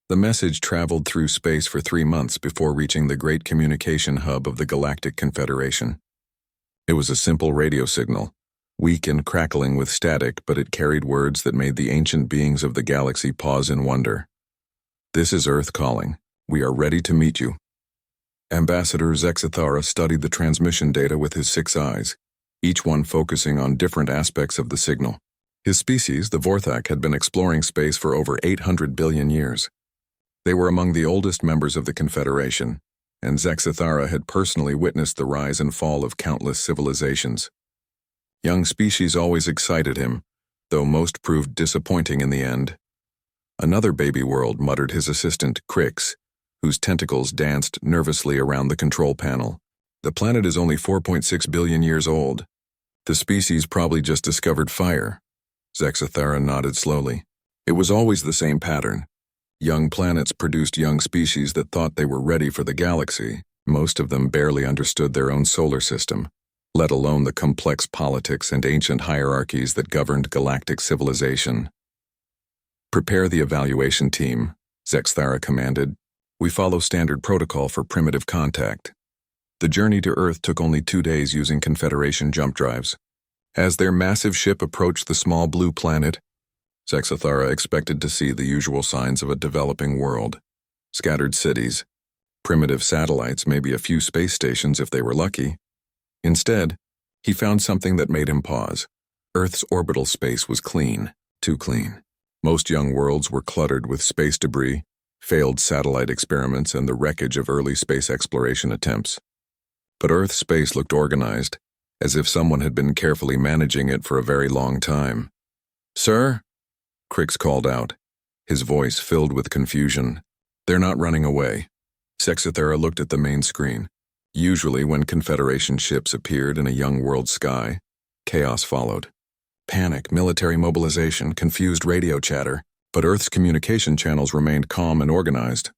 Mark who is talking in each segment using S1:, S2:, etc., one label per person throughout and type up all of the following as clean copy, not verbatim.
S1: The message traveled through space for 3 months before reaching the great communication hub of the Galactic Confederation. It was a simple radio signal, weak and crackling with static, but it carried words that made the ancient beings of the galaxy pause in wonder. "This is Earth calling. We are ready to meet you." Ambassador Zexithara studied the transmission data with his 6 eyes, each one focusing on different aspects of the signal. His species, the Vorthak, had been exploring space for over 800 billion years. They were among the oldest members of the Confederation, and Zexithara had personally witnessed the rise and fall of countless civilizations. Young species always excited him, though most proved disappointing in the end. "Another baby world," muttered his assistant, Crix, whose tentacles danced nervously around the control panel. "The planet is only 4.6 billion years old. The species probably just discovered fire." Zexithara nodded slowly. It was always the same pattern. Young planets produced young species that thought they were ready for the galaxy. Most of them barely understood their own solar system, let alone the complex politics and ancient hierarchies that governed galactic civilization. "Prepare the evaluation team," Zexithara commanded. "We follow standard protocol for primitive contact." The journey to Earth took only 2 days using Confederation jump drives. As their massive ship approached the small blue planet, Zexithara expected to see the usual signs of a developing world. Scattered cities, primitive satellites, maybe a few space stations if they were lucky. Instead, he found something that made him pause. Earth's orbital space was clean, too clean. Most young worlds were cluttered with space debris, failed satellite experiments, and the wreckage of early space exploration attempts. But Earth's space looked organized, as if someone had been carefully managing it for a very long time. "Sir?" Crix called out, his voice filled with confusion. "They're not running away." Zexithara looked at the main screen. Usually when Confederation ships appeared in a young world sky, chaos followed. Panic, military mobilization, confused radio chatter, but Earth's communication channels remained calm and organized.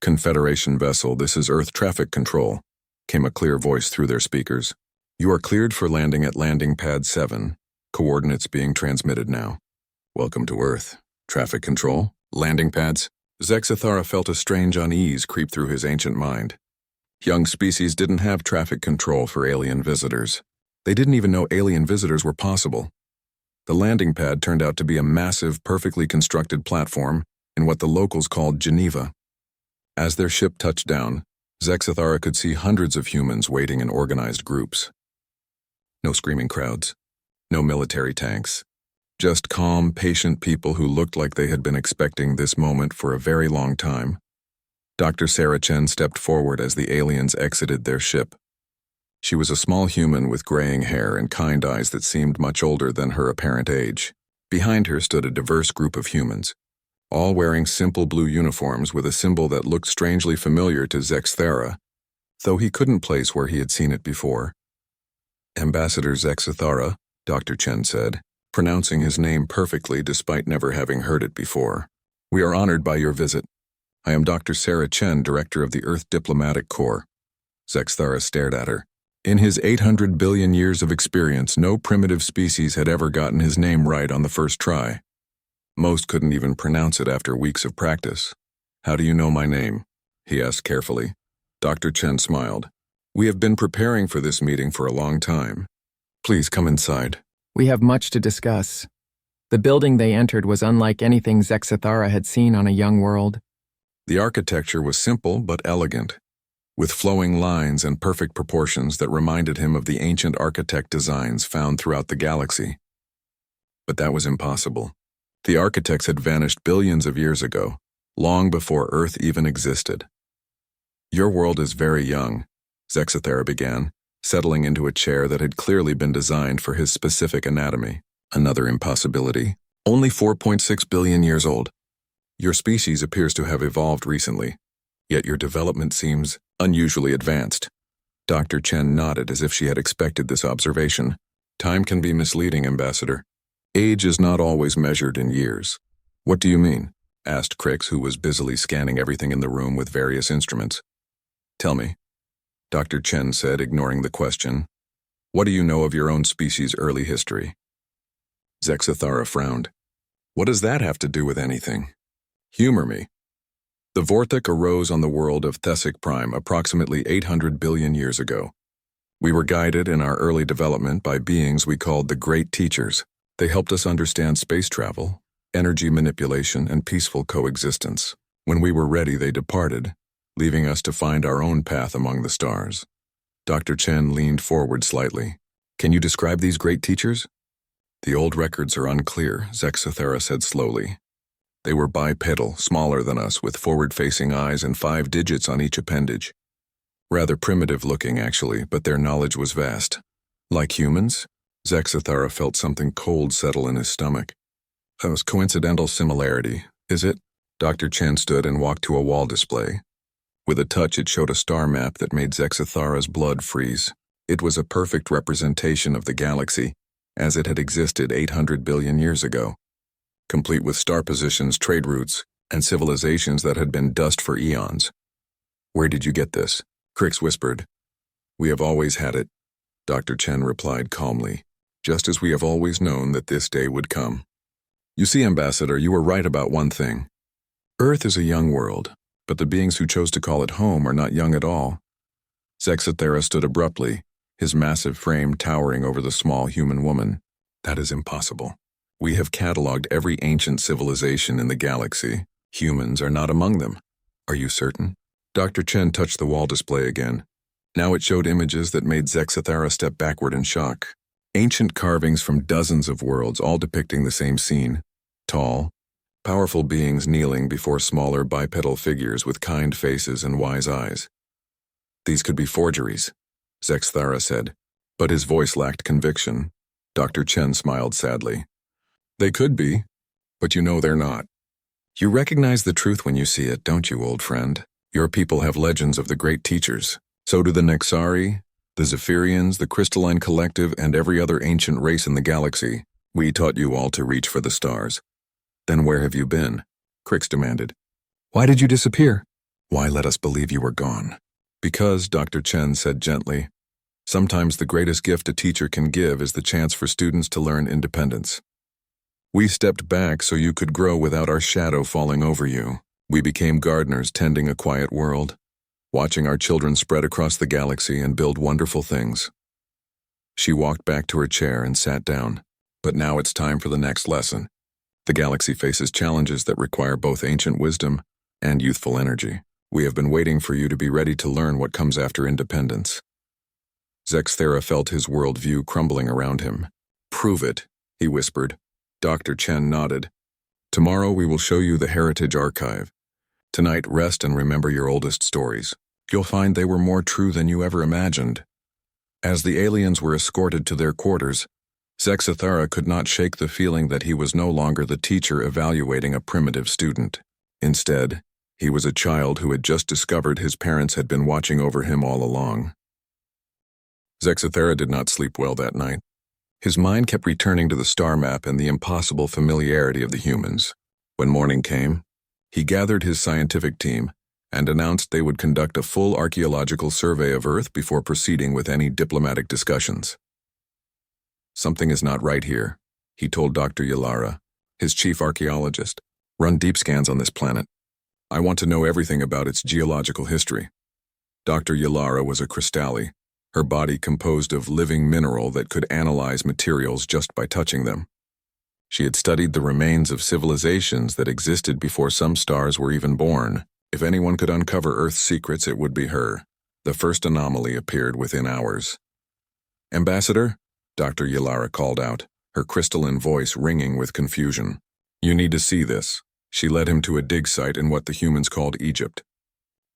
S1: "Confederation vessel, this is Earth traffic control," came a clear voice through their speakers. "You are cleared for landing at landing pad 7. Coordinates being transmitted now." "Welcome to Earth. Traffic control? Landing pads?" Zexithara felt a strange unease creep through his ancient mind. Young species didn't have traffic control for alien visitors. They didn't even know alien visitors were possible. The landing pad turned out to be a massive, perfectly constructed platform in what the locals called Geneva. As their ship touched down, Zexithara could see hundreds of humans waiting in organized groups. No screaming crowds, no military tanks. Just calm, patient people who looked like they had been expecting this moment for a very long time. Dr. Sarah Chen stepped forward as the aliens exited their ship. She was a small human with graying hair and kind eyes that seemed much older than her apparent age. Behind her stood a diverse group of humans, all wearing simple blue uniforms with a symbol that looked strangely familiar to Zexithara, though he couldn't place where he had seen it before. "Ambassador Zexithara," Dr. Chen said, pronouncing his name perfectly despite never having heard it before. "We are honored by your visit. I am Dr. Sarah Chen, director of the Earth Diplomatic Corps." Zexithara stared at her. In his 800 billion years of experience, no primitive species had ever gotten his name right on the first try. Most couldn't even pronounce it after weeks of practice. "How do you know my name?" he asked carefully. Dr. Chen smiled. "We have been preparing for this meeting for a long time. Please come inside."
S2: We have much to discuss. The building they entered was unlike anything Zexithara had seen on a young world.
S1: The architecture was simple but elegant, with flowing lines and perfect proportions that reminded him of the ancient architect designs found throughout the galaxy. But that was impossible. The architects had vanished billions of years ago, long before Earth even existed. "Your world is very young," Zexithara began, settling into a chair that had clearly been designed for his specific anatomy. "Another impossibility. Only 4.6 billion years old. Your species appears to have evolved recently, yet your development seems unusually advanced." Dr. Chen nodded as if she had expected this observation. "Time can be misleading, Ambassador. Age is not always measured in years." "What do you mean?" asked Crix, who was busily scanning everything in the room with various instruments. "Tell me," Dr. Chen said, ignoring the question. "What do you know of your own species' early history?" Zexithara frowned. "What does that have to do with anything? Humor me." The Vortic arose on the world of Thesic Prime approximately 800 billion years ago. We were guided in our early development by beings we called the Great Teachers. They helped us understand space travel, energy manipulation, and peaceful coexistence. When we were ready, they departed, leaving us to find our own path among the stars. Dr. Chen leaned forward slightly. Can you describe these great teachers? The old records are unclear, Zexathera said slowly. They were bipedal, smaller than us, with forward-facing eyes and 5 digits on each appendage. Rather primitive-looking, actually, but their knowledge was vast. Like humans, Zexathera felt something cold settle in his stomach. That was coincidental similarity, is it? Dr. Chen stood and walked to a wall display. With a touch, it showed a star map that made Zexathera's blood freeze. It was a perfect representation of the galaxy, as it had existed 800 billion years ago, complete with star positions, trade routes, and civilizations that had been dust for eons. Where did you get this? Crix whispered. We have always had it, Dr. Chen replied calmly, just as we have always known that this day would come. You see, Ambassador, you were right about one thing. Earth is a young world, but the beings who chose to call it home are not young at all. Zexathera stood abruptly, his massive frame towering over the small human woman. That is impossible. We have cataloged every ancient civilization in the galaxy. Humans are not among them. Are you certain? Dr. Chen touched the wall display again. Now it showed images that made Zexathera step backward in shock. Ancient carvings from dozens of worlds, all depicting the same scene. Tall, powerful beings kneeling before smaller bipedal figures with kind faces and wise eyes. These could be forgeries, Zexathera said, but his voice lacked conviction. Dr. Chen smiled sadly. They could be, but you know they're not. You recognize the truth when you see it, don't you, old friend? Your people have legends of the great teachers. So do the Nexari, the Zephyrians, the Crystalline Collective, and every other ancient race in the galaxy. We taught you all to reach for the stars. Then where have you been? Crix demanded. Why did you disappear? Why let us believe you were gone? Because, Dr. Chen said gently, sometimes the greatest gift a teacher can give is the chance for students to learn independence. We stepped back so you could grow without our shadow falling over you. We became gardeners tending a quiet world, watching our children spread across the galaxy and build wonderful things. She walked back to her chair and sat down. But now it's time for the next lesson. The galaxy faces challenges that require both ancient wisdom and youthful energy. We have been waiting for you to be ready to learn what comes after independence. Zexathera felt his worldview crumbling around him. Prove it, he whispered. Dr. Chen nodded. Tomorrow we will show you the Heritage Archive. Tonight, rest and remember your oldest stories. You'll find they were more true than you ever imagined. As the aliens were escorted to their quarters, Zexathera could not shake the feeling that he was no longer the teacher evaluating a primitive student. Instead, he was a child who had just discovered his parents had been watching over him all along. Zexathera did not sleep well that night. His mind kept returning to the star map and the impossible familiarity of the humans. When morning came, he gathered his scientific team and announced they would conduct a full archaeological survey of Earth before proceeding with any diplomatic discussions. Something is not right here, he told Dr. Yalara, his chief archaeologist. Run deep scans on this planet. I want to know everything about its geological history. Dr. Yalara was a Crystalli, her body composed of living mineral that could analyze materials just by touching them. She had studied the remains of civilizations that existed before some stars were even born. If anyone could uncover Earth's secrets, it would be her. The first anomaly appeared within hours. Ambassador? Dr. Yalara called out, her crystalline voice ringing with confusion. You need to see this. She led him to a dig site in what the humans called Egypt.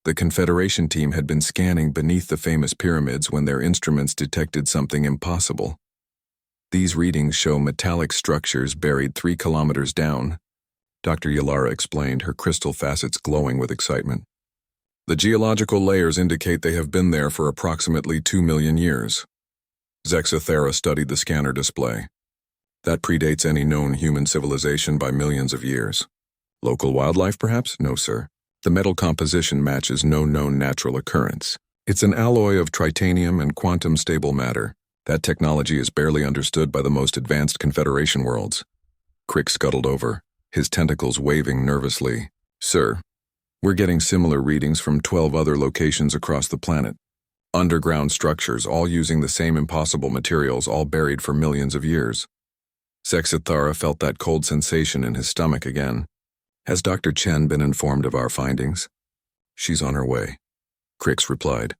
S1: The Confederation team had been scanning beneath the famous pyramids when their instruments detected something impossible. These readings show metallic structures buried 3 kilometers down. Dr. Yalara explained, her crystal facets glowing with excitement. The geological layers indicate they have been there for approximately 2 million years. Zexathera studied the scanner display. That predates any known human civilization by millions of years. Local wildlife, perhaps? No, sir. The metal composition matches no known natural occurrence. It's an alloy of tritanium and quantum-stable matter. That technology is barely understood by the most advanced Confederation worlds. Crick scuttled over, his tentacles waving nervously. Sir, We're getting similar readings from 12 other locations across the planet. Underground structures, all using the same impossible materials, all buried for millions of years. Zexithara felt that cold sensation in his stomach again. Has Dr. Chen been informed of our findings? She's on her way, Crix replied.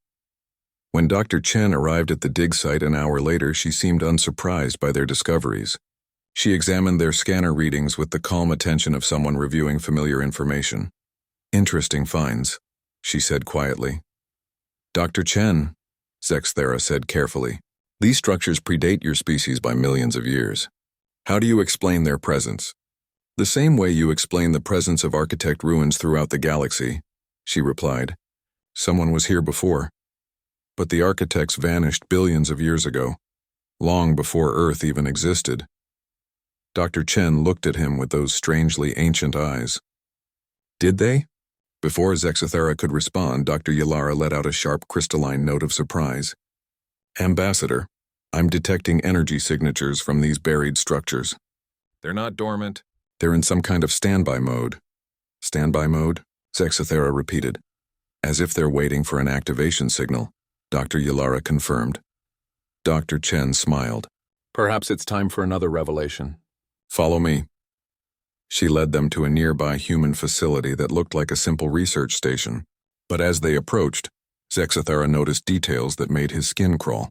S1: When Dr. Chen arrived at the dig site an hour later, she seemed unsurprised by their discoveries. She examined their scanner readings with the calm attention of someone reviewing familiar information. Interesting finds, she said quietly. Dr. Chen, Zexithara said carefully, these structures predate your species by millions of years. How do you explain their presence? The same way you explain the presence of architect ruins throughout the galaxy, she replied. Someone was here before. But the architects vanished billions of years ago, long before Earth even existed. Dr. Chen looked at him with those strangely ancient eyes. Did they? Before Zexithara could respond, Dr. Yalara let out a sharp crystalline note of surprise. Ambassador, I'm detecting energy signatures from these buried structures. They're not dormant. They're in some kind of standby mode. Standby mode? Zexithara repeated. As if they're waiting for an activation signal, Dr. Yalara confirmed. Dr. Chen smiled. Perhaps it's time for another revelation. Follow me. She led them to a nearby human facility that looked like a simple research station. But as they approached, Zexithara noticed details that made his skin crawl.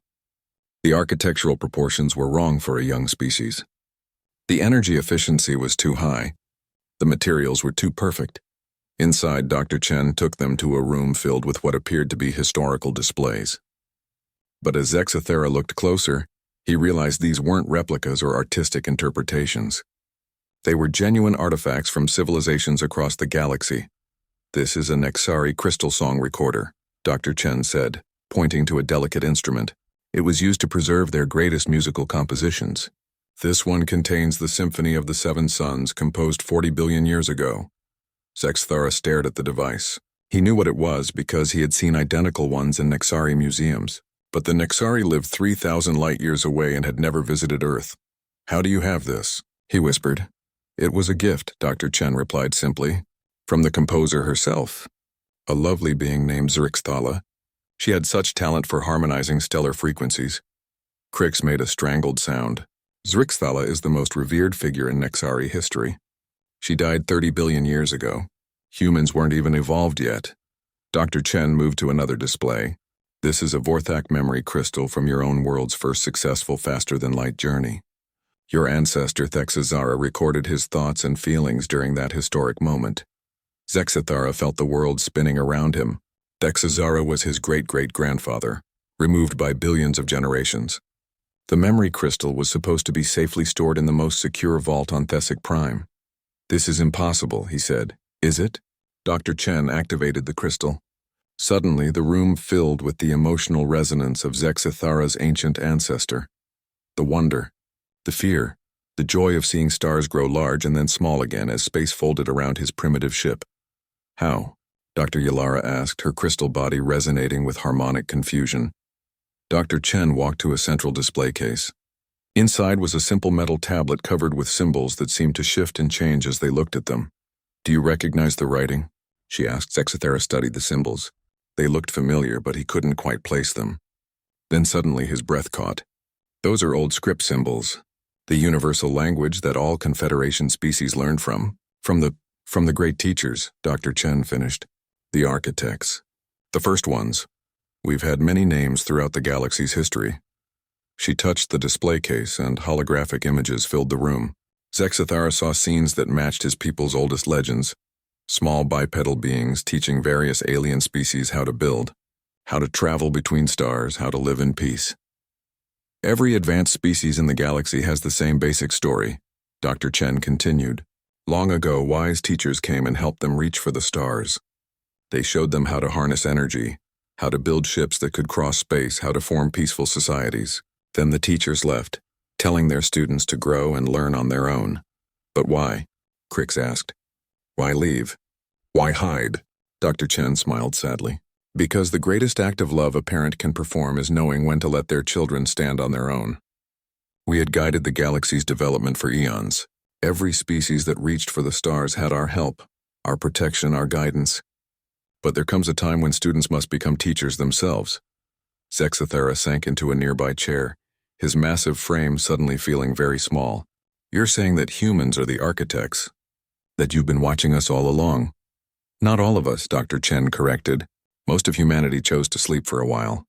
S1: The architectural proportions were wrong for a young species. The energy efficiency was too high. The materials were too perfect. Inside, Dr. Chen took them to a room filled with what appeared to be historical displays. But as Zexithara looked closer, he realized these weren't replicas or artistic interpretations. They were genuine artifacts from civilizations across the galaxy. This is a Nexari crystal song recorder, Dr. Chen said, pointing to a delicate instrument. It was used to preserve their greatest musical compositions. This one contains the Symphony of the Seven Suns, composed 40 billion years ago. Zexithara stared at the device. He knew what it was because he had seen identical ones in Nexari museums. But the Nexari lived 3,000 light-years away and had never visited Earth. How do you have this? He whispered. It was a gift, Dr. Chen replied simply. From the composer herself. A lovely being named Zrixthala. She had such talent for harmonizing stellar frequencies. Crix made a strangled sound. Zrixthala is the most revered figure in Nexari history. She died 30 billion years ago. Humans weren't even evolved yet. Dr. Chen moved to another display. This is a Vorthak memory crystal from your own world's first successful faster-than-light journey. Your ancestor Thexazara recorded his thoughts and feelings during that historic moment. Zexithara felt the world spinning around him. Thexazara was his great-great-grandfather, removed by billions of generations. The memory crystal was supposed to be safely stored in the most secure vault on Thesic Prime. This is impossible, he said. Is it? Dr. Chen activated the crystal. Suddenly, the room filled with the emotional resonance of Zexithara's ancient ancestor. The wonder, the fear, the joy of seeing stars grow large and then small again as space folded around his primitive ship. How? Dr. Yalara asked, her crystal body resonating with harmonic confusion. Dr. Chen walked to a central display case. Inside was a simple metal tablet covered with symbols that seemed to shift and change as they looked at them. Do you recognize the writing? She asked. Zexithara studied the symbols. They looked familiar, but he couldn't quite place them. Then suddenly his breath caught. Those are old script symbols. The universal language that all Confederation species learned from the great teachers, Dr. Chen finished. The architects. The first ones. We've had many names throughout the galaxy's history. She touched the display case and holographic images filled the room. Zexithara saw scenes that matched his people's oldest legends. Small bipedal beings teaching various alien species how to build, how to travel between stars, how to live in peace. Every advanced species in the galaxy has the same basic story, Dr. Chen continued. Long ago, wise teachers came and helped them reach for the stars. They showed them how to harness energy, how to build ships that could cross space, how to form peaceful societies. Then the teachers left, telling their students to grow and learn on their own. But why? Crix asked. Why leave? Why hide? Dr. Chen smiled sadly. Because the greatest act of love a parent can perform is knowing when to let their children stand on their own. We had guided the galaxy's development for eons. Every species that reached for the stars had our help, our protection, our guidance. But there comes a time when students must become teachers themselves. Zexathera sank into a nearby chair, his massive frame suddenly feeling very small. You're saying that humans are the architects? That you've been watching us all along? Not all of us, Dr. Chen corrected. Most of humanity chose to sleep for a while.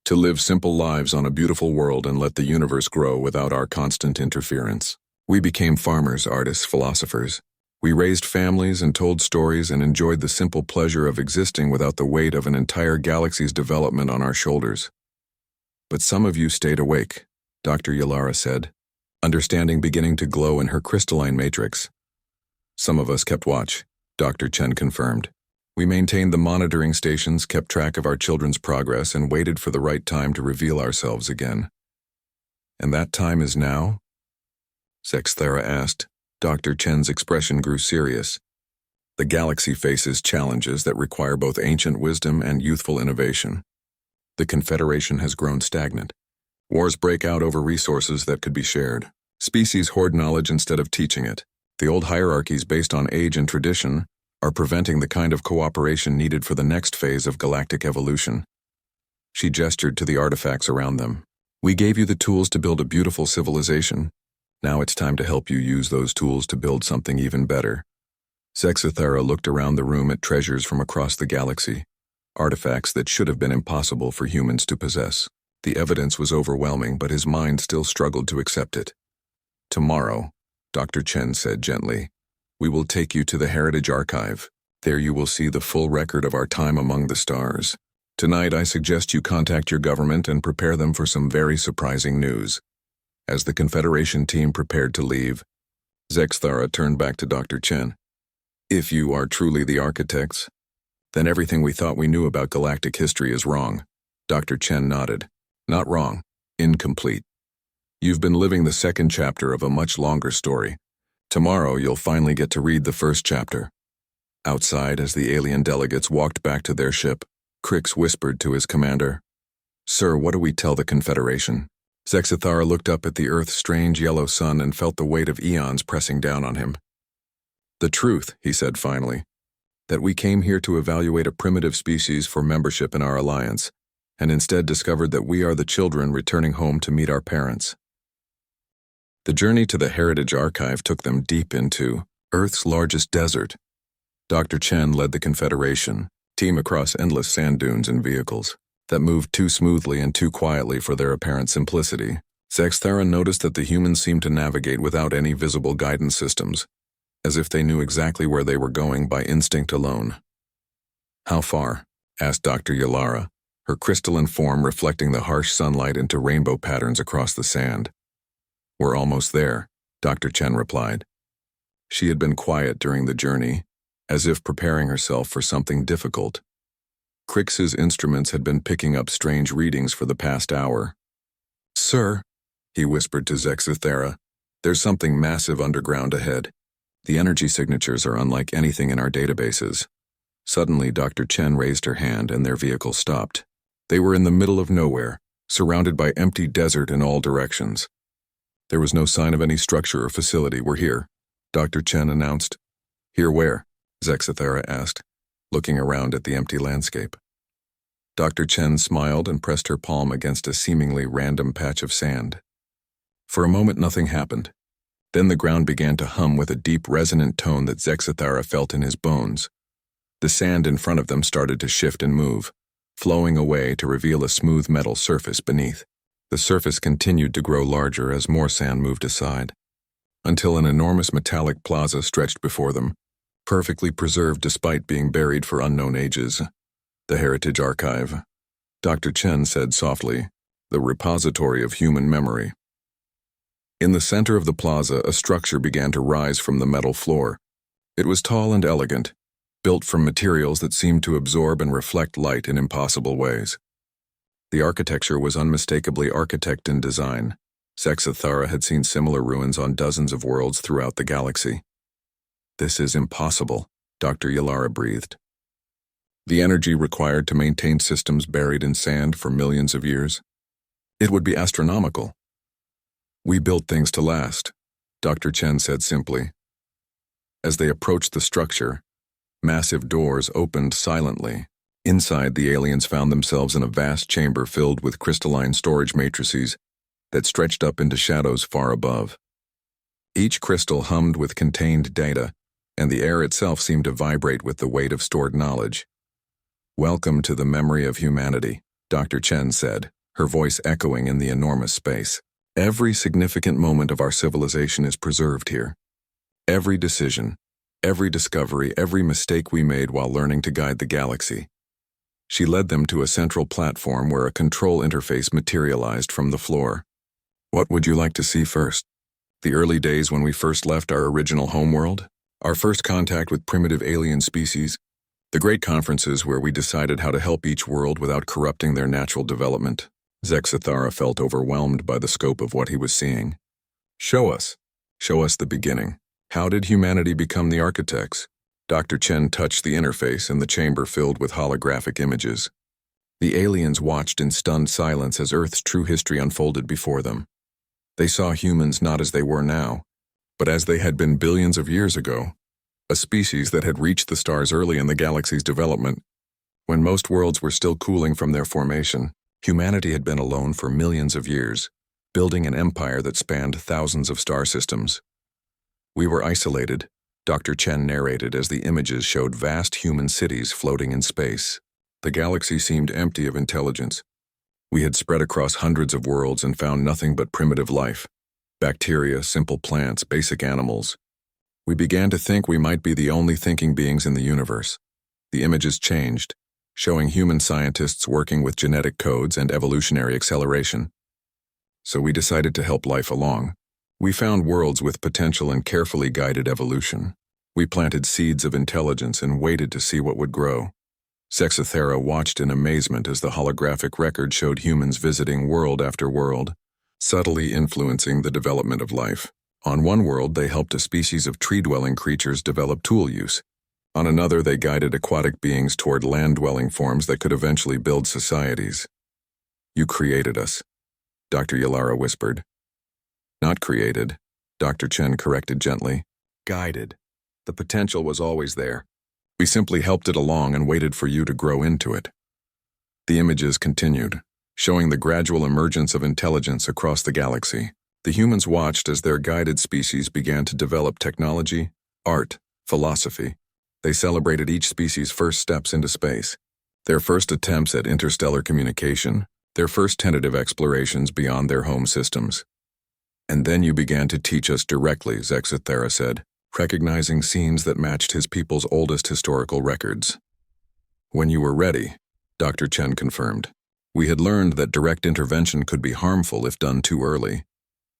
S1: To live simple lives on a beautiful world and let the universe grow without our constant interference. We became farmers, artists, philosophers. We raised families and told stories and enjoyed the simple pleasure of existing without the weight of an entire galaxy's development on our shoulders. But some of you stayed awake, Dr. Yalara said, understanding beginning to glow in her crystalline matrix. Some of us kept watch, Dr. Chen confirmed. We maintained the monitoring stations, kept track of our children's progress, and waited for the right time to reveal ourselves again. And that time is now? Zexathera asked. Dr. Chen's expression grew serious. The galaxy faces challenges that require both ancient wisdom and youthful innovation. The Confederation has grown stagnant. Wars break out over resources that could be shared. Species hoard knowledge instead of teaching it. The old hierarchies based on age and tradition are preventing the kind of cooperation needed for the next phase of galactic evolution. She gestured to the artifacts around them. We gave you the tools to build a beautiful civilization. Now it's time to help you use those tools to build something even better. Zexathera looked around the room at treasures from across the galaxy, artifacts that should have been impossible for humans to possess. The evidence was overwhelming, but his mind still struggled to accept it. Tomorrow, Dr. Chen said gently, we will take you to the Heritage Archive. There you will see the full record of our time among the stars. Tonight I suggest you contact your government and prepare them for some very surprising news. As the Confederation team prepared to leave, Zexathera turned back to Dr. Chen. If you are truly the architects, then everything we thought we knew about galactic history is wrong. Dr. Chen nodded. Not wrong, incomplete. You've been living the second chapter of a much longer story. Tomorrow you'll finally get to read the first chapter. Outside, as the alien delegates walked back to their ship, Crix whispered to his commander, Sir, what do we tell the Confederation? Zexathera looked up at the Earth's strange yellow sun and felt the weight of eons pressing down on him. The truth, he said finally, that we came here to evaluate a primitive species for membership in our alliance, and instead discovered that we are the children returning home to meet our parents. The journey to the Heritage Archive took them deep into Earth's largest desert. Dr. Chen led the Confederation, team across endless sand dunes and vehicles that moved too smoothly and too quietly for their apparent simplicity. Zexathera noticed that the humans seemed to navigate without any visible guidance systems, as if they knew exactly where they were going by instinct alone. How far? Asked Dr. Yalara, her crystalline form reflecting the harsh sunlight into rainbow patterns across the sand. We're almost there, Dr. Chen replied. She had been quiet during the journey, as if preparing herself for something difficult. Crix's instruments had been picking up strange readings for the past hour. Sir, he whispered to Zexathera, there's something massive underground ahead. The energy signatures are unlike anything in our databases. Suddenly, Dr. Chen raised her hand and their vehicle stopped. They were in the middle of nowhere, surrounded by empty desert in all directions. There was no sign of any structure or facility. We're here, Dr. Chen announced. Here where? Zexathera asked, looking around at the empty landscape. Dr. Chen smiled and pressed her palm against a seemingly random patch of sand. For a moment nothing happened. Then the ground began to hum with a deep resonant tone that Zexathera felt in his bones. The sand in front of them started to shift and move, flowing away to reveal a smooth metal surface beneath. The surface continued to grow larger as more sand moved aside, until an enormous metallic plaza stretched before them, perfectly preserved despite being buried for unknown ages. The Heritage Archive, Dr. Chen said softly, the repository of human memory. In the center of the plaza, a structure began to rise from the metal floor. It was tall and elegant, built from materials that seemed to absorb and reflect light in impossible ways. The architecture was unmistakably architect in design. Zexathera had seen similar ruins on dozens of worlds throughout the galaxy. This is impossible, Dr. Yalara breathed. The energy required to maintain systems buried in sand for millions of years? It would be astronomical. We built things to last, Dr. Chen said simply. As they approached the structure, Massive doors opened silently. Inside, the aliens found themselves in a vast chamber filled with crystalline storage matrices that stretched up into shadows far above. Each crystal hummed with contained data, and the air itself seemed to vibrate with the weight of stored knowledge. "Welcome to the memory of humanity," Dr. Chen said, her voice echoing in the enormous space. "Every significant moment of our civilization is preserved here. Every decision, every discovery, every mistake we made while learning to guide the galaxy." She led them to a central platform where a control interface materialized from the floor. "What would you like to see first? The early days when we first left our original homeworld? Our first contact with primitive alien species? The great conferences where we decided how to help each world without corrupting their natural development?" Zexathara felt overwhelmed by the scope of what he was seeing. Show us the beginning. How did humanity become the architects?" Dr. Chen touched the interface, and the chamber filled with holographic images. The aliens watched in stunned silence as Earth's true history unfolded before them. They saw humans not as they were now, but as they had been billions of years ago, a species that had reached the stars early in the galaxy's development. When most worlds were still cooling from their formation, humanity had been alone for millions of years, building an empire that spanned thousands of star systems. "We were isolated," Dr. Chen narrated as the images showed vast human cities floating in space. The galaxy seemed empty of intelligence. We had spread across hundreds of worlds and found nothing but primitive life. Bacteria, simple plants, basic animals. We began to think we might be the only thinking beings in the universe. The images changed, showing human scientists working with genetic codes and evolutionary acceleration. So we decided to help life along. We found worlds with potential and carefully guided evolution. We planted seeds of intelligence and waited to see what would grow. Zexathara watched in amazement as the holographic record showed humans visiting world after world, subtly influencing the development of life. On one world, they helped a species of tree-dwelling creatures develop tool use. On another, they guided aquatic beings toward land-dwelling forms that could eventually build societies. "You created us," Dr. Yalara whispered. "Not created," Dr. Chen corrected gently. "Guided. The potential was always there. We simply helped it along and waited for you to grow into it." The images continued, showing the gradual emergence of intelligence across the galaxy. The humans watched as their guided species began to develop technology, art, philosophy. They celebrated each species' first steps into space, their first attempts at interstellar communication, their first tentative explorations beyond their home systems. "And then you began to teach us directly," Zexathara said, recognizing scenes that matched his people's oldest historical records. "When you were ready," Dr. Chen confirmed. "We had learned that direct intervention could be harmful if done too early.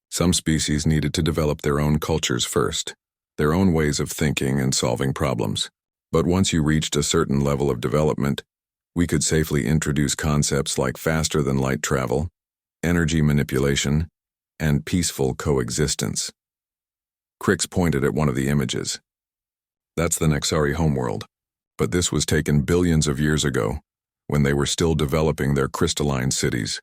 S1: Some species needed to develop their own cultures first, their own ways of thinking and solving problems. But once you reached a certain level of development, we could safely introduce concepts like faster-than-light travel, energy manipulation, and peaceful coexistence." Crix pointed at one of the images. "That's the Nexari homeworld, but this was taken billions of years ago, when they were still developing their crystalline cities.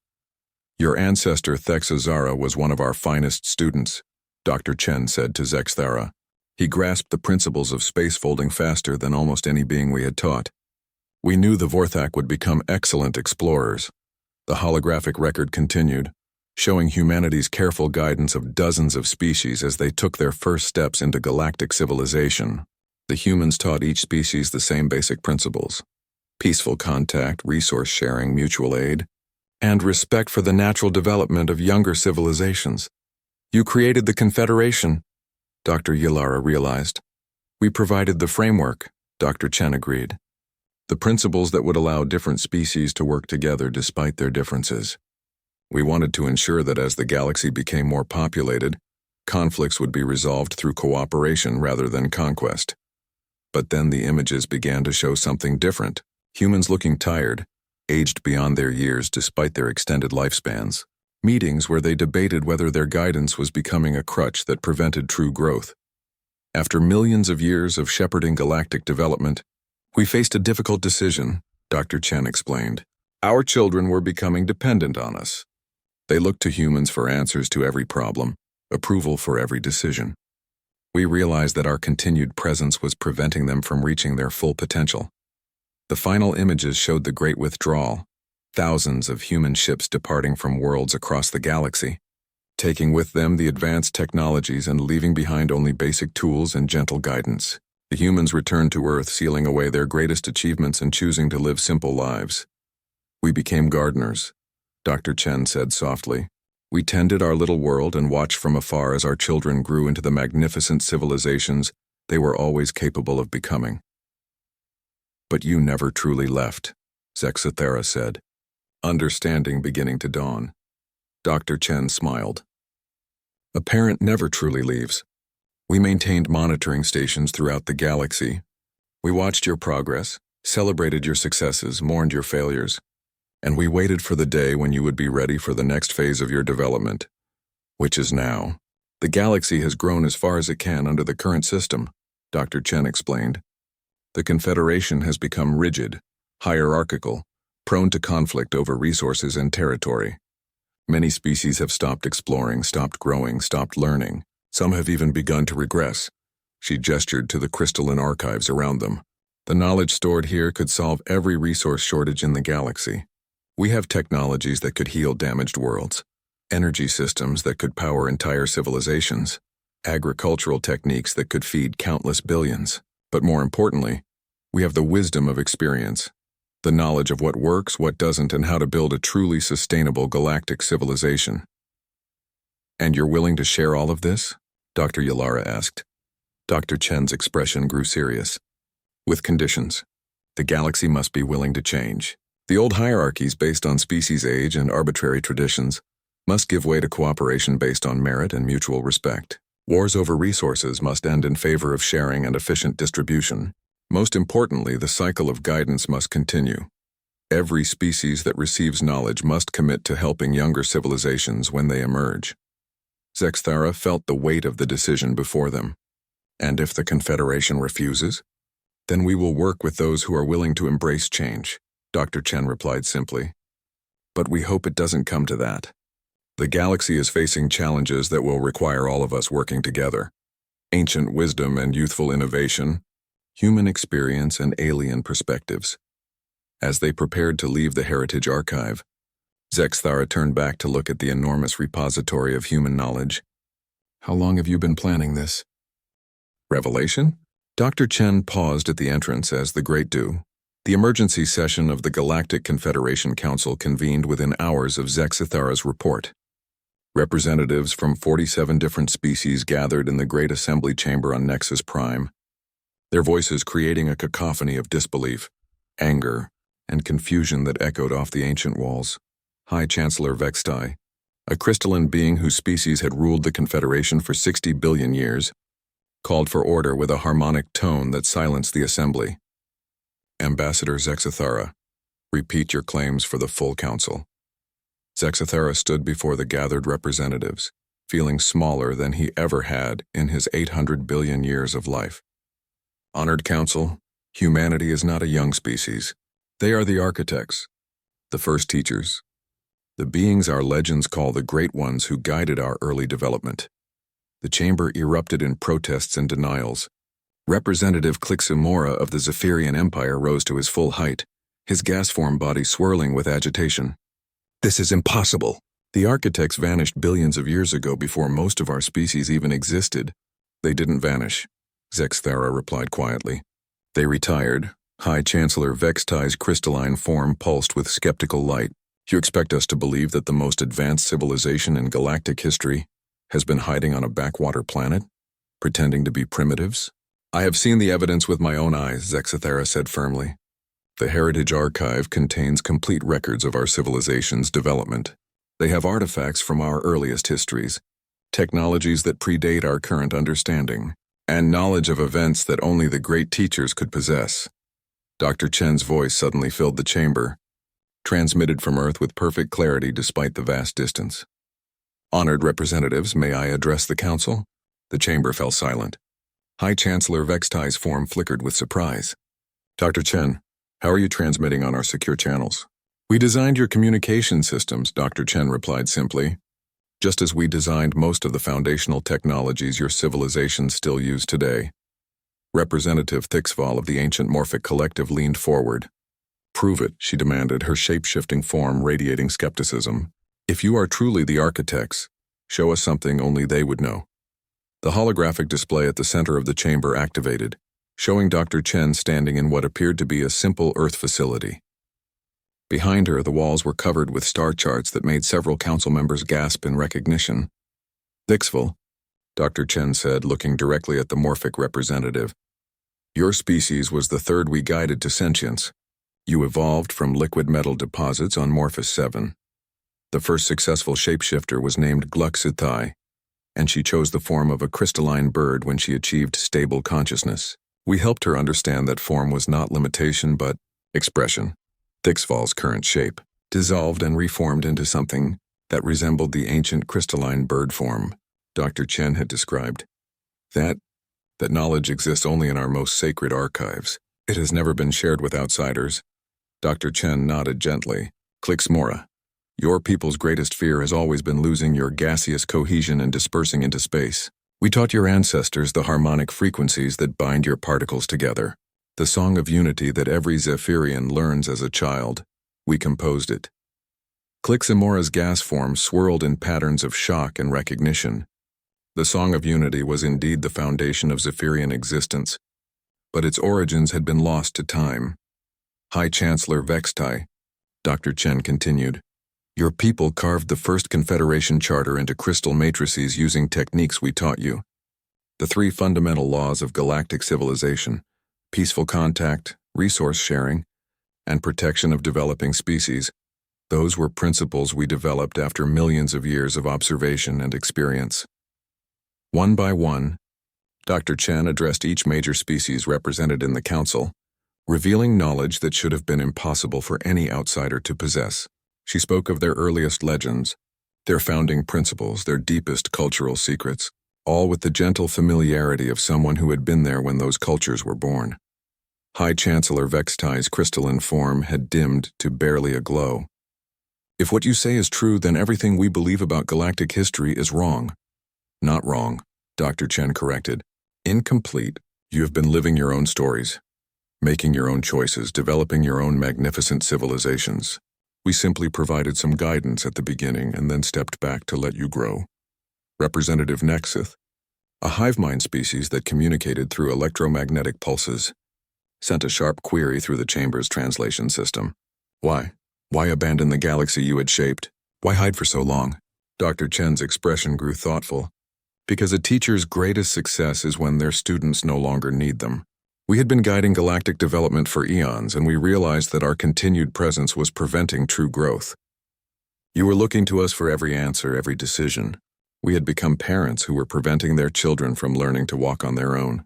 S1: Your ancestor Thexazara was one of our finest students," Dr. Chen said to Zexathara. "He grasped the principles of space folding faster than almost any being we had taught. We knew the Vorthak would become excellent explorers." The holographic record continued, showing humanity's careful guidance of dozens of species as they took their first steps into galactic civilization. The humans taught each species the same basic principles: peaceful contact, resource sharing, mutual aid, and respect for the natural development of younger civilizations. "You created the Confederation," Dr. Yalara realized. "We provided the framework," Dr. Chen agreed. "The principles that would allow different species to work together despite their differences. We wanted to ensure that as the galaxy became more populated, conflicts would be resolved through cooperation rather than conquest." But then the images began to show something different. Humans looking tired, aged beyond their years despite their extended lifespans. Meetings where they debated whether their guidance was becoming a crutch that prevented true growth. "After millions of years of shepherding galactic development, we faced a difficult decision," Dr. Chen explained. "Our children were becoming dependent on us. They looked to humans for answers to every problem, approval for every decision. We realized that our continued presence was preventing them from reaching their full potential. The final images showed the Great Withdrawal, thousands of human ships departing from worlds across the galaxy, taking with them the advanced technologies and leaving behind only basic tools and gentle guidance. The humans returned to Earth, sealing away their greatest achievements and choosing to live simple lives. We became gardeners, Dr. Chen said softly. We tended our little world and watched from afar as our children grew into the magnificent civilizations they were always capable of becoming. But you never truly left, Zexathera said, understanding beginning to dawn. Dr. Chen smiled. A parent never truly leaves. We maintained monitoring stations throughout the galaxy. We watched your progress, celebrated your successes, mourned your failures, and we waited for the day when you would be ready for the next phase of your development, which is now. The galaxy has grown as far as it can under the current system, Dr. Chen explained. The Confederation has become rigid, hierarchical, prone to conflict over resources and territory. Many species have stopped exploring, stopped growing, stopped learning. Some have even begun to regress. She gestured to the crystalline archives around them. The knowledge stored here could solve every resource shortage in the galaxy. We have technologies that could heal damaged worlds, energy systems that could power entire civilizations, agricultural techniques that could feed countless billions. But more importantly, we have the wisdom of experience, the knowledge of what works, what doesn't, and how to build a truly sustainable galactic civilization. And you're willing to share all of this? Dr. Yalara asked. Dr. Chen's expression grew serious. With conditions. The galaxy must be willing to change. The old hierarchies based on species age and arbitrary traditions must give way to cooperation based on merit and mutual respect. Wars over resources must end in favor of sharing and efficient distribution. Most importantly, the cycle of guidance must continue. Every species that receives knowledge must commit to helping younger civilizations when they emerge. Zexathera felt the weight of the decision before them. And if the Confederation refuses, then we will work with those who are willing to embrace change, Dr. Chen replied simply. But we hope it doesn't come to that. The galaxy is facing challenges that will require all of us working together. Ancient wisdom and youthful innovation, human experience and alien perspectives. As they prepared to leave the Heritage Archive, Zexathera turned back to look at the enormous repository of human knowledge. How long have you been planning this? Revelation? Dr. Chen paused at the entrance as the great do. The emergency session of the Galactic Confederation Council convened within hours of Zexathera's report. Representatives from 47 different species gathered in the Great Assembly Chamber on Nexus Prime, their voices creating a cacophony of disbelief, anger, and confusion that echoed off the ancient walls. High Chancellor Vextai, a crystalline being whose species had ruled the Confederation for 60 billion years, called for order with a harmonic tone that silenced the assembly. Ambassador Zexathera, repeat your claims for the full council. Zexathera stood before the gathered representatives, feeling smaller than he ever had in his 800 billion years of life. Honored Council, humanity is not a young species. They are the architects, the first teachers, the beings our legends call the Great Ones who guided our early development. The chamber erupted in protests and denials. Representative Cliximora of the Zephyrian Empire rose to his full height, his gas-form body swirling with agitation. This is impossible. The architects vanished billions of years ago before most of our species even existed. They didn't vanish, Zexathera replied quietly. They retired. High Chancellor Vextai's crystalline form pulsed with skeptical light. You expect us to believe that the most advanced civilization in galactic history has been hiding on a backwater planet, pretending to be primitives? I have seen the evidence with my own eyes, Zexathera said firmly. The Heritage Archive contains complete records of our civilization's development. They have artifacts from our earliest histories, technologies that predate our current understanding, and knowledge of events that only the great teachers could possess. Dr. Chen's voice suddenly filled the chamber, transmitted from Earth with perfect clarity despite the vast distance. Honored representatives, may I address the council? The chamber fell silent. High Chancellor Vextai's form flickered with surprise. Dr. Chen, how are you transmitting on our secure channels? We designed your communication systems, Dr. Chen replied simply. just as we designed most of the foundational technologies your civilizations still use today. Representative Thixval of the Ancient Morphic Collective leaned forward. Prove it, she demanded, her shape-shifting form radiating skepticism. If you are truly the architects, show us something only they would know. The holographic display at the center of the chamber activated, showing Dr. Chen standing in what appeared to be a simple Earth facility. Behind her, the walls were covered with star charts that made several council members gasp in recognition. Thixval, Dr. Chen said, looking directly at the morphic representative. Your species was the third we guided to sentience. You evolved from liquid metal deposits on Morphus 7. The first successful shapeshifter was named Gluxithai, and she chose the form of a crystalline bird when she achieved stable consciousness. We helped her understand that form was not limitation but expression. Thixval's current shape dissolved and reformed into something that resembled the ancient crystalline bird form Dr. Chen had described. That knowledge exists only in our most sacred archives. It has never been shared with outsiders. Dr. Chen nodded gently. Clixmora, your people's greatest fear has always been losing your gaseous cohesion and dispersing into space. We taught your ancestors the harmonic frequencies that bind your particles together, the song of unity that every Zephyrian learns as a child. We composed it. Cliximora's gas form swirled in patterns of shock and recognition. The Song of Unity was indeed the foundation of Zephyrian existence, but its origins had been lost to time. High Chancellor Vextai, Dr. Chen continued, your people carved the first Confederation Charter into crystal matrices using techniques we taught you. The three fundamental laws of galactic civilization, peaceful contact, resource sharing, and protection of developing species, those were principles we developed after millions of years of observation and experience. One by one, Dr. Chen addressed each major species represented in the council, revealing knowledge that should have been impossible for any outsider to possess. She spoke of their earliest legends, their founding principles, their deepest cultural secrets, all with the gentle familiarity of someone who had been there when those cultures were born. High Chancellor Vextai's crystalline form had dimmed to barely a glow. If what you say is true, then everything we believe about galactic history is wrong. Not wrong, Dr. Chen corrected. Incomplete. You have been living your own stories, making your own choices, developing your own magnificent civilizations. We simply provided some guidance at the beginning and then stepped back to let you grow. Representative Nexith, a hive mind species that communicated through electromagnetic pulses, sent a sharp query through the chamber's translation system. Why? Why abandon the galaxy you had shaped? Why hide for so long? Dr. Chen's expression grew thoughtful. Because a teacher's greatest success is when their students no longer need them. We had been guiding galactic development for eons, and we realized that our continued presence was preventing true growth. You were looking to us for every answer, every decision. We had become parents who were preventing their children from learning to walk on their own.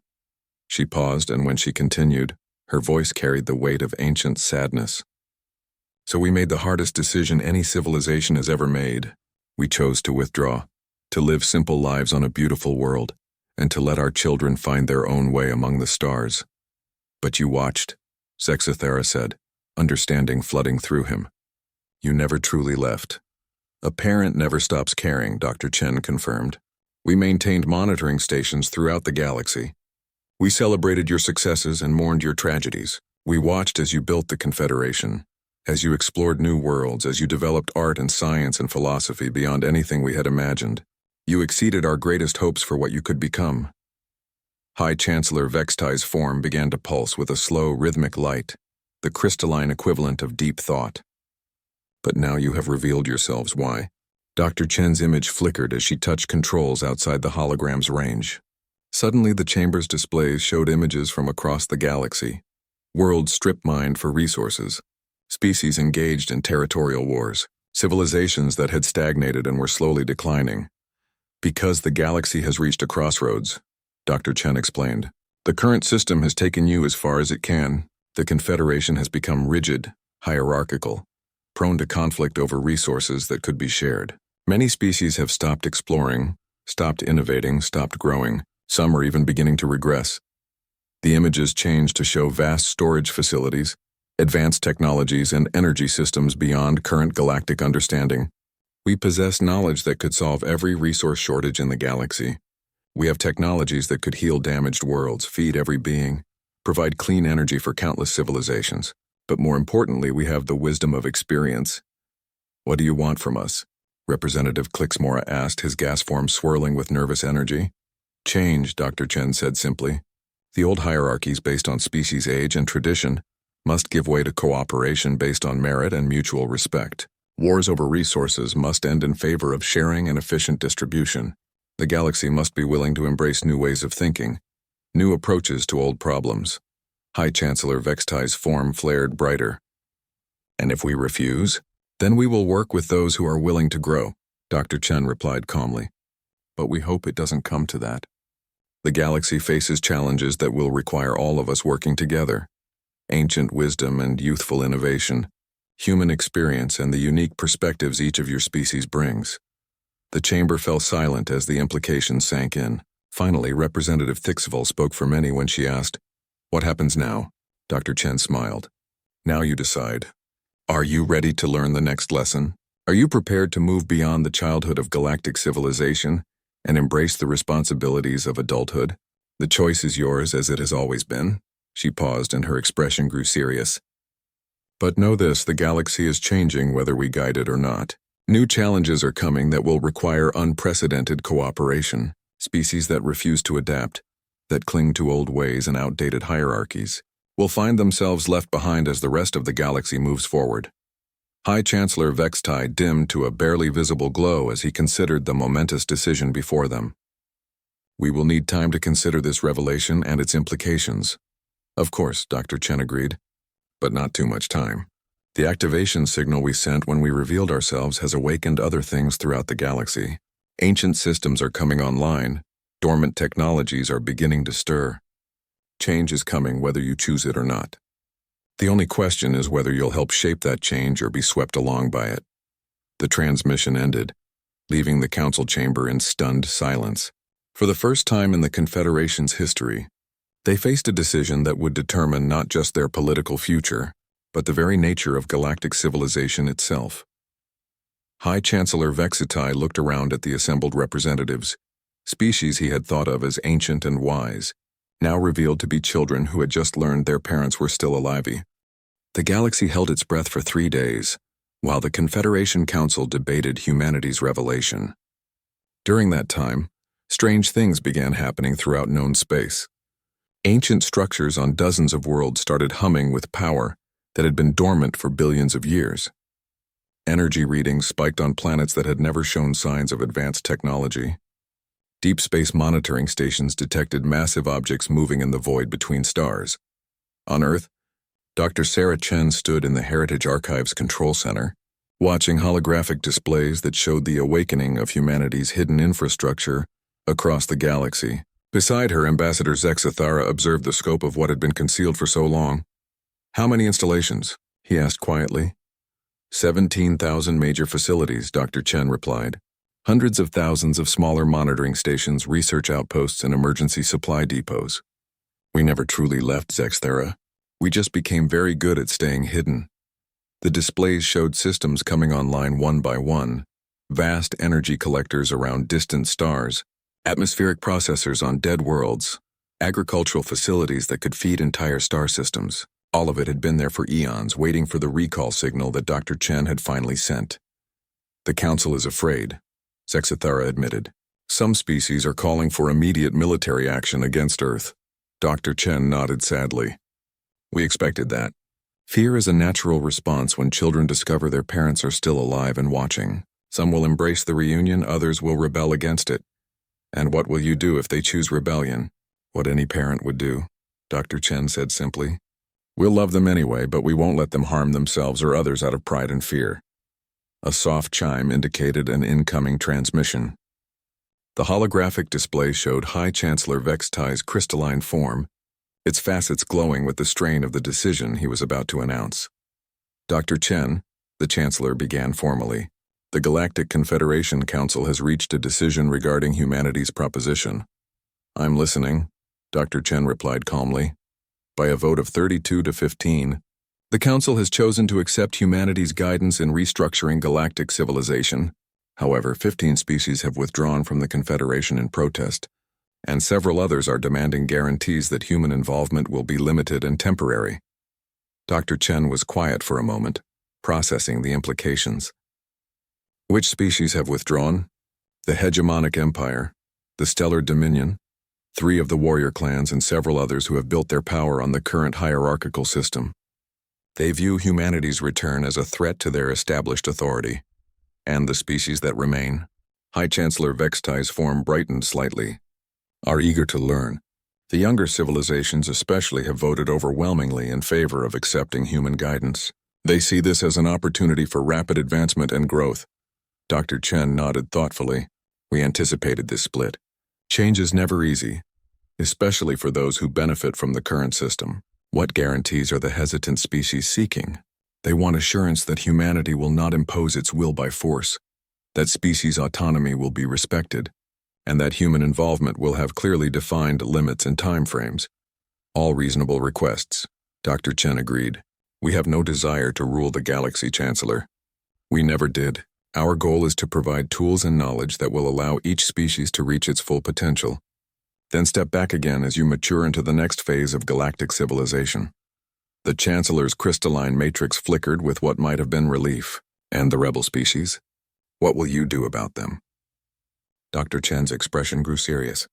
S1: She paused, and when she continued, her voice carried the weight of ancient sadness. So we made the hardest decision any civilization has ever made. We chose to withdraw, to live simple lives on a beautiful world, and to let our children find their own way among the stars. But you watched, Zexithera said, understanding flooding through him. You never truly left. A parent never stops caring, Dr. Chen confirmed. We maintained monitoring stations throughout the galaxy. We celebrated your successes and mourned your tragedies. We watched as you built the Confederation, as you explored new worlds, as you developed art and science and philosophy beyond anything we had imagined. You exceeded our greatest hopes for what you could become. High Chancellor Vextai's form began to pulse with a slow, rhythmic light, the crystalline equivalent of deep thought. But now you have revealed yourselves. Why? Dr. Chen's image flickered as she touched controls outside the hologram's range. Suddenly, the chamber's displays showed images from across the galaxy. Worlds strip-mined for resources. Species engaged in territorial wars. Civilizations that had stagnated and were slowly declining. Because the galaxy has reached a crossroads, Dr. Chen explained. The current system has taken you as far as it can. The Confederation has become rigid, hierarchical, prone to conflict over resources that could be shared. Many species have stopped exploring, stopped innovating, stopped growing. Some are even beginning to regress. The images changed to show vast storage facilities, advanced technologies, and energy systems beyond current galactic understanding. We possess knowledge that could solve every resource shortage in the galaxy. We have technologies that could heal damaged worlds, feed every being, provide clean energy for countless civilizations. But more importantly, we have the wisdom of experience. What do you want from us? Representative Clixmora asked, his gas form swirling with nervous energy. Change, Dr. Chen said simply. The old hierarchies based on species age and tradition must give way to cooperation based on merit and mutual respect. Wars over resources must end in favor of sharing and efficient distribution. The galaxy must be willing to embrace new ways of thinking, new approaches to old problems. High Chancellor Vextai's form flared brighter. And if we refuse, then we will work with those who are willing to grow, Dr. Chen replied calmly. But we hope it doesn't come to that. The galaxy faces challenges that will require all of us working together. Ancient wisdom and youthful innovation, human experience and the unique perspectives each of your species brings. The chamber fell silent as the implications sank in. Finally, Representative Thixval spoke for many when she asked, "What happens now?" Dr. Chen smiled. "Now you decide. Are you ready to learn the next lesson? Are you prepared to move beyond the childhood of galactic civilization and embrace the responsibilities of adulthood? The choice is yours, as it has always been." She paused and her expression grew serious. "But know this, the galaxy is changing whether we guide it or not. New challenges are coming that will require unprecedented cooperation. Species that refuse to adapt, that cling to old ways and outdated hierarchies, will find themselves left behind as the rest of the galaxy moves forward." High Chancellor Vextai dimmed to a barely visible glow as he considered the momentous decision before them. "We will need time to consider this revelation and its implications." "Of course," Dr. Chen agreed, "but not too much time. The activation signal we sent when we revealed ourselves has awakened other things throughout the galaxy. Ancient systems are coming online, dormant technologies are beginning to stir. Change is coming whether you choose it or not. The only question is whether you'll help shape that change or be swept along by it." The transmission ended, leaving the council chamber in stunned silence. For the first time in the Confederation's history, they faced a decision that would determine not just their political future, but the very nature of galactic civilization itself. High Chancellor Vextai looked around at the assembled representatives, species he had thought of as ancient and wise, now revealed to be children who had just learned their parents were still alive. The galaxy held its breath for 3 days, while the Confederation Council debated humanity's revelation. During that time, strange things began happening throughout known space. Ancient structures on dozens of worlds started humming with power that had been dormant for billions of years. Energy readings spiked on planets that had never shown signs of advanced technology. Deep space monitoring stations detected massive objects moving in the void between stars. On Earth, Dr. Sarah Chen stood in the Heritage Archives Control Center, watching holographic displays that showed the awakening of humanity's hidden infrastructure across the galaxy. Beside her, Ambassador Zexathara observed the scope of what had been concealed for so long. "How many installations?" he asked quietly. 17,000 major facilities, Dr. Chen replied. Hundreds of thousands of smaller monitoring stations, research outposts, and emergency supply depots. "We never truly left, Zexthera. We just became very good at staying hidden." The displays showed systems coming online one by one, vast energy collectors around distant stars, atmospheric processors on dead worlds, agricultural facilities that could feed entire star systems. All of it had been there for eons, waiting for the recall signal that Dr. Chen had finally sent. "The Council is afraid," Zexathara admitted. "Some species are calling for immediate military action against Earth." Dr. Chen nodded sadly. "We expected that. Fear is a natural response when children discover their parents are still alive and watching. Some will embrace the reunion, others will rebel against it. And what will you do if they choose rebellion?" "What any parent would do," Dr. Chen said simply. "We'll love them anyway, but we won't let them harm themselves or others out of pride and fear." A soft chime indicated an incoming transmission. The holographic display showed High Chancellor Vextai's crystalline form, its facets glowing with the strain of the decision he was about to announce. "Dr. Chen," the Chancellor began formally, "the Galactic Confederation Council has reached a decision regarding humanity's proposition." "I'm listening," Dr. Chen replied calmly. By a vote of 32 to 15, the Council has chosen to accept humanity's guidance in restructuring galactic civilization. However, 15 species have withdrawn from the Confederation in protest, and several others are demanding guarantees that human involvement will be limited and temporary. Dr. Chen was quiet for a moment, processing the implications. Which species have withdrawn? The hegemonic empire, the stellar dominion, 3 of the warrior clans, and several others who have built their power on the current hierarchical system. They view humanity's return as a threat to their established authority. And the species that remain, High Chancellor Vextai's form brightened slightly, are eager to learn. The younger civilizations especially have voted overwhelmingly in favor of accepting human guidance. They see this as an opportunity for rapid advancement and growth. Dr. Chen nodded thoughtfully. We anticipated this split. Change is never easy, especially for those who benefit from the current system. What guarantees are the hesitant species seeking? They want assurance that humanity will not impose its will by force, that species autonomy will be respected, and that human involvement will have clearly defined limits and timeframes. All reasonable requests, Dr. Chen agreed. We have no desire to rule the galaxy, Chancellor. We never did. Our goal is to provide tools and knowledge that will allow each species to reach its full potential. Then step back again as you mature into the next phase of galactic civilization. The Chancellor's crystalline matrix flickered with what might have been relief. And the rebel species? What will you do about them? Dr. Chen's expression grew serious.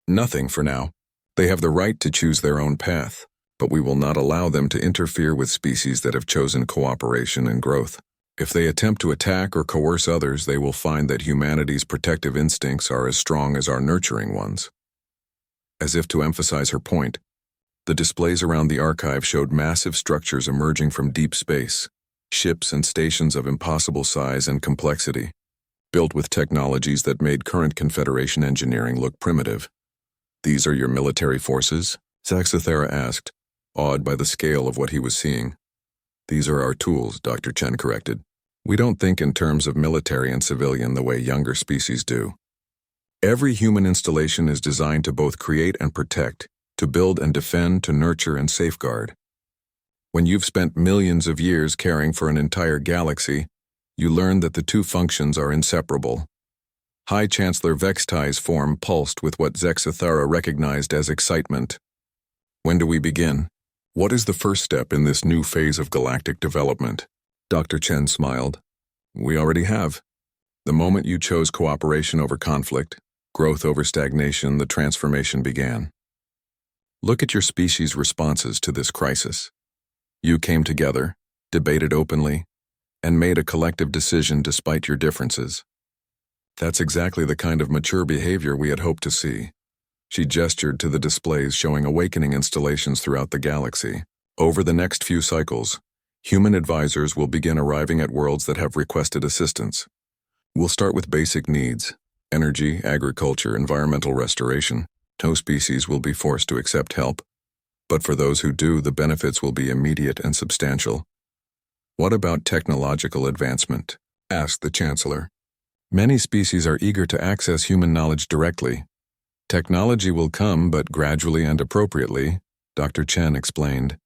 S1: Nothing for now. They have the right to choose their own path, but we will not allow them to interfere with species that have chosen cooperation and growth. If they attempt to attack or coerce others, they will find that humanity's protective instincts are as strong as our nurturing ones. As if to emphasize her point, the displays around the archive showed massive structures emerging from deep space, ships and stations of impossible size and complexity, built with technologies that made current Confederation engineering look primitive. These are your military forces? Saxothera asked, awed by the scale of what he was seeing. These are our tools, Dr. Chen corrected. We don't think in terms of military and civilian the way younger species do. Every human installation is designed to both create and protect, to build and defend, to nurture and safeguard. When you've spent millions of years caring for an entire galaxy, you learn that the two functions are inseparable. High Chancellor Vextai's form pulsed with what Zexathara recognized as excitement. When do we begin? What is the first step in this new phase of galactic development? Dr. Chen smiled. We already have. The moment you chose cooperation over conflict, growth over stagnation, the transformation began. Look at your species' responses to this crisis. You came together, debated openly, and made a collective decision despite your differences. That's exactly the kind of mature behavior we had hoped to see. She gestured to the displays showing awakening installations throughout the galaxy. Over the next few cycles, human advisors will begin arriving at worlds that have requested assistance. We'll start with basic needs: energy, agriculture, environmental restoration. No species will be forced to accept help, but for those who do, the benefits will be immediate and substantial. What about technological advancement? Asked the Chancellor. Many species are eager to access human knowledge directly. Technology will come, but gradually and appropriately, Dr. Chen explained.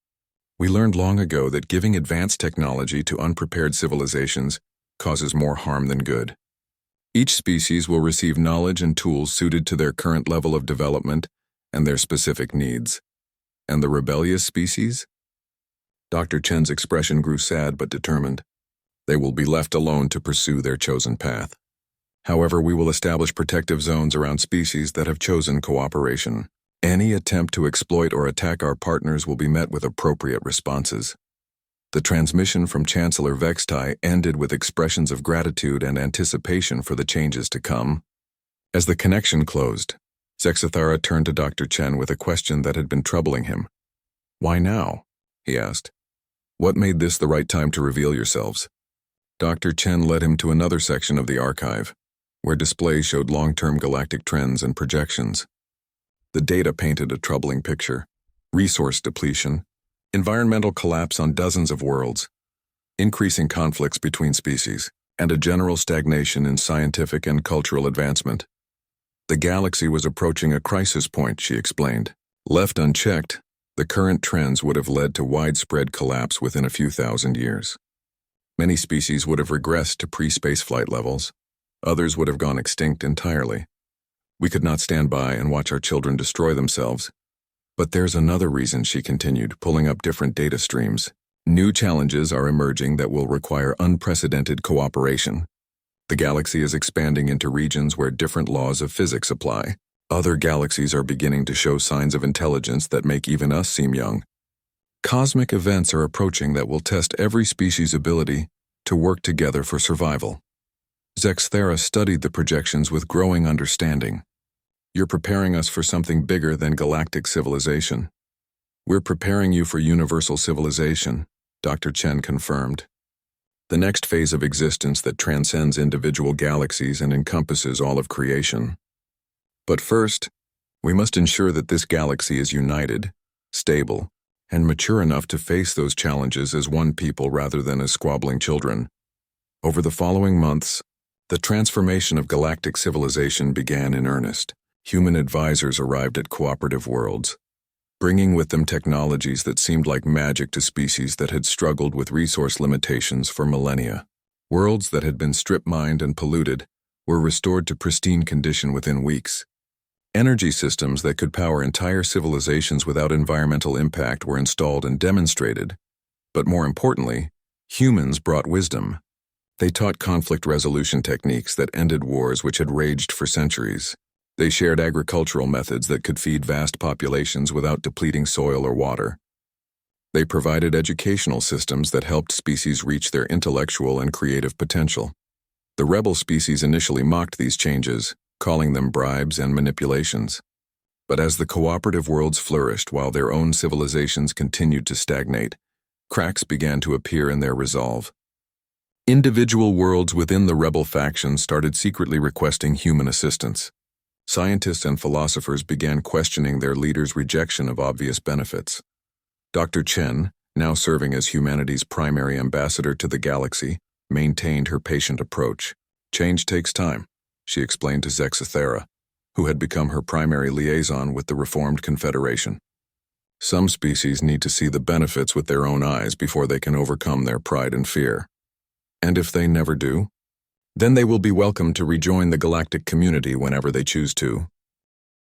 S1: We learned long ago that giving advanced technology to unprepared civilizations causes more harm than good. Each species will receive knowledge and tools suited to their current level of development and their specific needs. And the rebellious species? Dr. Chen's expression grew sad but determined. They will be left alone to pursue their chosen path. However, we will establish protective zones around species that have chosen cooperation. Any attempt to exploit or attack our partners will be met with appropriate responses. The transmission from Chancellor Vextai ended with expressions of gratitude and anticipation for the changes to come. As the connection closed, Zexathara turned to Dr. Chen with a question that had been troubling him. Why now? He asked. What made this the right time to reveal yourselves? Dr. Chen led him to another section of the archive, where displays showed long-term galactic trends and projections. The data painted a troubling picture: resource depletion, environmental collapse on dozens of worlds, increasing conflicts between species, and a general stagnation in scientific and cultural advancement. The galaxy was approaching a crisis point, she explained. Left unchecked, the current trends would have led to widespread collapse within a few thousand years. Many species would have regressed to pre-spaceflight levels, Others would have gone extinct entirely. We could not stand by and watch our children destroy themselves. But there's another reason, she continued, pulling up different data streams. New challenges are emerging that will require unprecedented cooperation. The galaxy is expanding into regions where different laws of physics apply. Other galaxies are beginning to show signs of intelligence that make even us seem young. Cosmic events are approaching that will test every species' ability to work together for survival. Zexthera studied the projections with growing understanding. You're preparing us for something bigger than galactic civilization. We're preparing you for universal civilization, Dr. Chen confirmed. The next phase of existence that transcends individual galaxies and encompasses all of creation. But first, we must ensure that this galaxy is united, stable, and mature enough to face those challenges as one people rather than as squabbling children. Over the following months, the transformation of galactic civilization began in earnest. Human advisors arrived at cooperative worlds, bringing with them technologies that seemed like magic to species that had struggled with resource limitations for millennia. Worlds that had been strip-mined and polluted were restored to pristine condition within weeks. Energy systems that could power entire civilizations without environmental impact were installed and demonstrated. But more importantly, humans brought wisdom. They taught conflict resolution techniques that ended wars which had raged for centuries. They shared agricultural methods that could feed vast populations without depleting soil or water. They provided educational systems that helped species reach their intellectual and creative potential. The rebel species initially mocked these changes, calling them bribes and manipulations. But as the cooperative worlds flourished while their own civilizations continued to stagnate, cracks began to appear in their resolve. Individual worlds within the rebel faction started secretly requesting human assistance. Scientists and philosophers began questioning their leaders' rejection of obvious benefits. Dr. Chen, now serving as humanity's primary ambassador to the galaxy, maintained her patient approach. Change takes time, she explained to Zexthera, who had become her primary liaison with the reformed Confederation. Some species need to see the benefits with their own eyes before they can overcome their pride and fear. And if they never do, then they will be welcome to rejoin the galactic community whenever they choose to.